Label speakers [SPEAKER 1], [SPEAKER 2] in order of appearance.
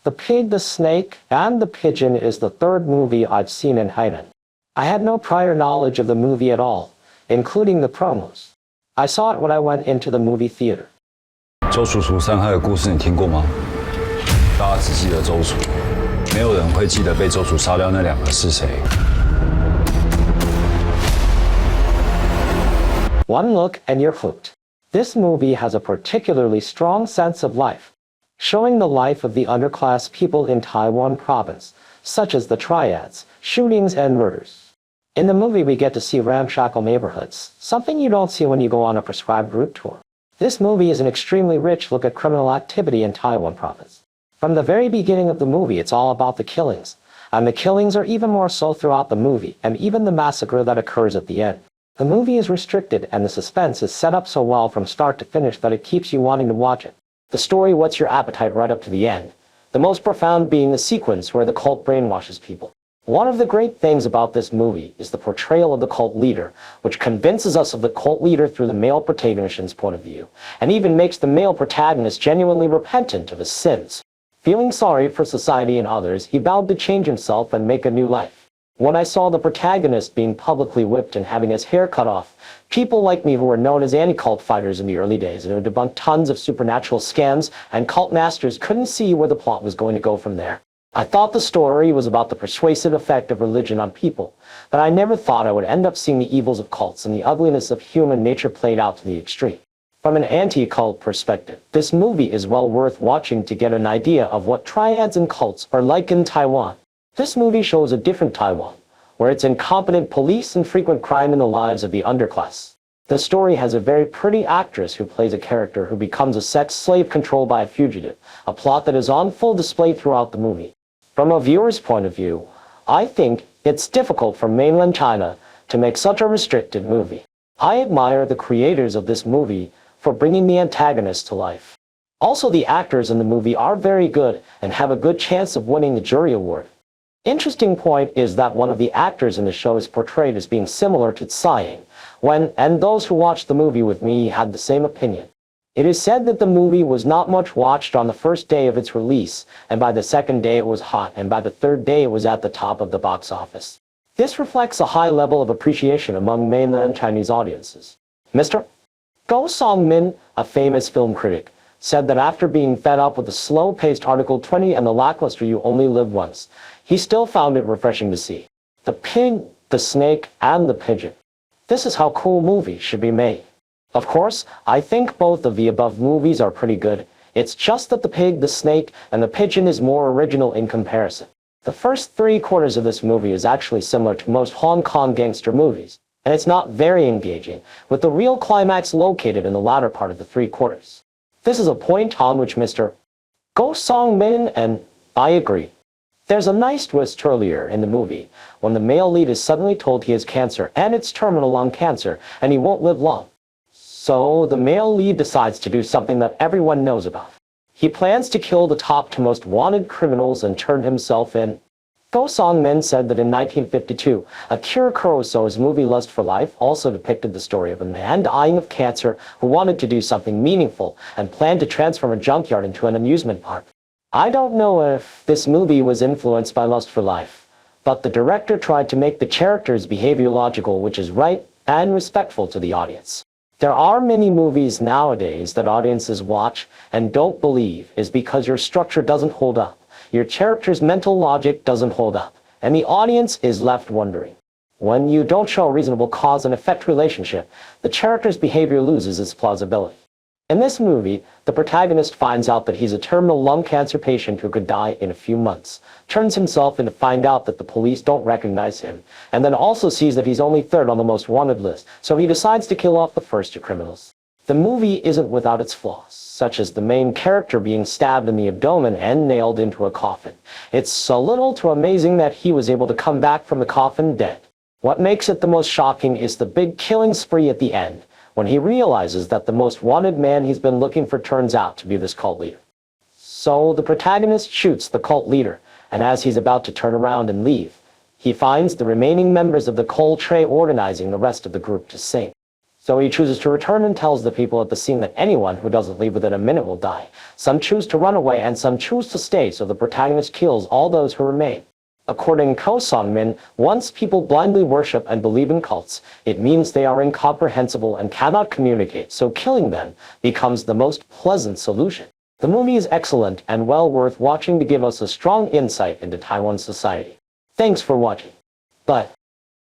[SPEAKER 1] The Pig, the Snake, and the Pigeon is the third movie I've seen in Hainan. I had no prior knowledge of the movie at all, including the promos. I saw it when I went into the movie theater.
[SPEAKER 2] 周处除三害的故事你听过吗？大家只记得周处，没有人会记得被周处杀掉那两个是谁。
[SPEAKER 1] One look and you're hooked. This movie has a particularly strong sense of life, showing the life of the underclass people in Taiwan province, such as the triads, shootings, and murders. In the movie, we get to see ramshackle neighborhoods, something you don't see when you go on a prescribed route tour. This movie is an extremely rich look at criminal activity in Taiwan province. From the very beginning of the movie, it's all about the killings, and the killings are even more so throughout the movie, and even the massacre that occurs at the end. The movie is restricted, and the suspense is set up so well from start to finish that it keeps you wanting to watch it. The story whets your appetite right up to the end, the most profound being the sequence where the cult brainwashes people. One of the great things about this movie is the portrayal of the cult leader, which convinces us of the cult leader through the male protagonist's point of view, and even makes the male protagonist genuinely repentant of his sins. Feeling sorry for society and others, he vowed to change himself and make a new life. When I saw the protagonist being publicly whipped and having his hair cut off, people like me who were known as anti-cult fighters in the early days and who debunked tons of supernatural scams and cult masters couldn't see where the plot was going to go from there. I thought the story was about the persuasive effect of religion on people, but I never thought I would end up seeing the evils of cults and the ugliness of human nature played out to the extreme. From an anti-cult perspective, this movie is well worth watching to get an idea of what triads and cults are like in Taiwan. This movie shows a different Taiwan, where it's incompetent police and frequent crime in the lives of the underclass. The story has a very pretty actress who plays a character who becomes a sex slave controlled by a fugitive, a plot that is on full display throughout the movie. From a viewer's point of view, I think it's difficult for mainland China to make such a restricted movie. I admire the creators of this movie for bringing the antagonist to life. Also, the actors in the movie are very good and have a good chance of winning the jury award. Interesting point is that one of the actors in the show is portrayed as being similar to Tsai Ing-wen, and those who watched the movie with me had the same opinion. It is said that the movie was not much watched on the first day of its release, and by the second day it was hot, and by the third day it was at the top of the box office. This reflects a high level of appreciation among mainland Chinese audiences. Mr. Go Song-min, a famous film critic, said that after being fed up with the slow-paced Article 20 and the lackluster You Only Live Once, he still found it refreshing to see the pig, the snake, and the pigeon. This is how cool movies should be made. Of course, I think both of the above movies are pretty good. It's just that the pig, the snake, and the pigeon is more original in comparison. The first 3/4 of this movie is actually similar to most Hong Kong gangster movies, and it's not very engaging, with the real climax located in the latter part of the 3/4. This is a point on which Mr. Go Song-min and I agree. There's a nice twist earlier in the movie, when the male lead is suddenly told he has cancer, and it's terminal lung cancer, and he won't live long. So the male lead decides to do something that everyone knows about. He plans to kill the top two most wanted criminals and turn himself in. Go Song-min said that in 1952, Akira Kurosawa's movie Lust for Life also depicted the story of a man dying of cancer who wanted to do something meaningful and planned to transform a junkyard into an amusement park. I don't know if this movie was influenced by Lust for Life, but the director tried to make the characters behavior logical, which is right and respectful to the audience. There are many movies nowadays that audiences watch and don't believe is because your structure doesn't hold up. Your character's mental logic doesn't hold up, and the audience is left wondering. When you don't show a reasonable cause and effect relationship, the character's behavior loses its plausibility. In this movie, the protagonist finds out that he's a terminal lung cancer patient who could die in a few months, turns himself in to find out that the police don't recognize him, and then also sees that he's only third on the most wanted list, so he decides to kill off the first two criminals. The movie isn't without its flaws, such as the main character being stabbed in the abdomen and nailed into a coffin. It's a little too amazing that he was able to come back from the coffin dead. What makes it the most shocking is the big killing spree at the end, when he realizes that the most wanted man he's been looking for turns out to be this cult leader. So the protagonist shoots the cult leader, and as he's about to turn around and leave, he finds the remaining members of the cult tray organizing the rest of the group to sing. So he chooses to return and tells the people at the scene that anyone who doesn't leave within a minute will die. Some choose to run away and some choose to stay, so the protagonist kills all those who remain. According to Ko Sung-min, once people blindly worship and believe in cults, it means they are incomprehensible and cannot communicate, so killing them becomes the most pleasant solution. The movie is excellent and well worth watching to give us a strong insight into Taiwan society. Thanks for watching. But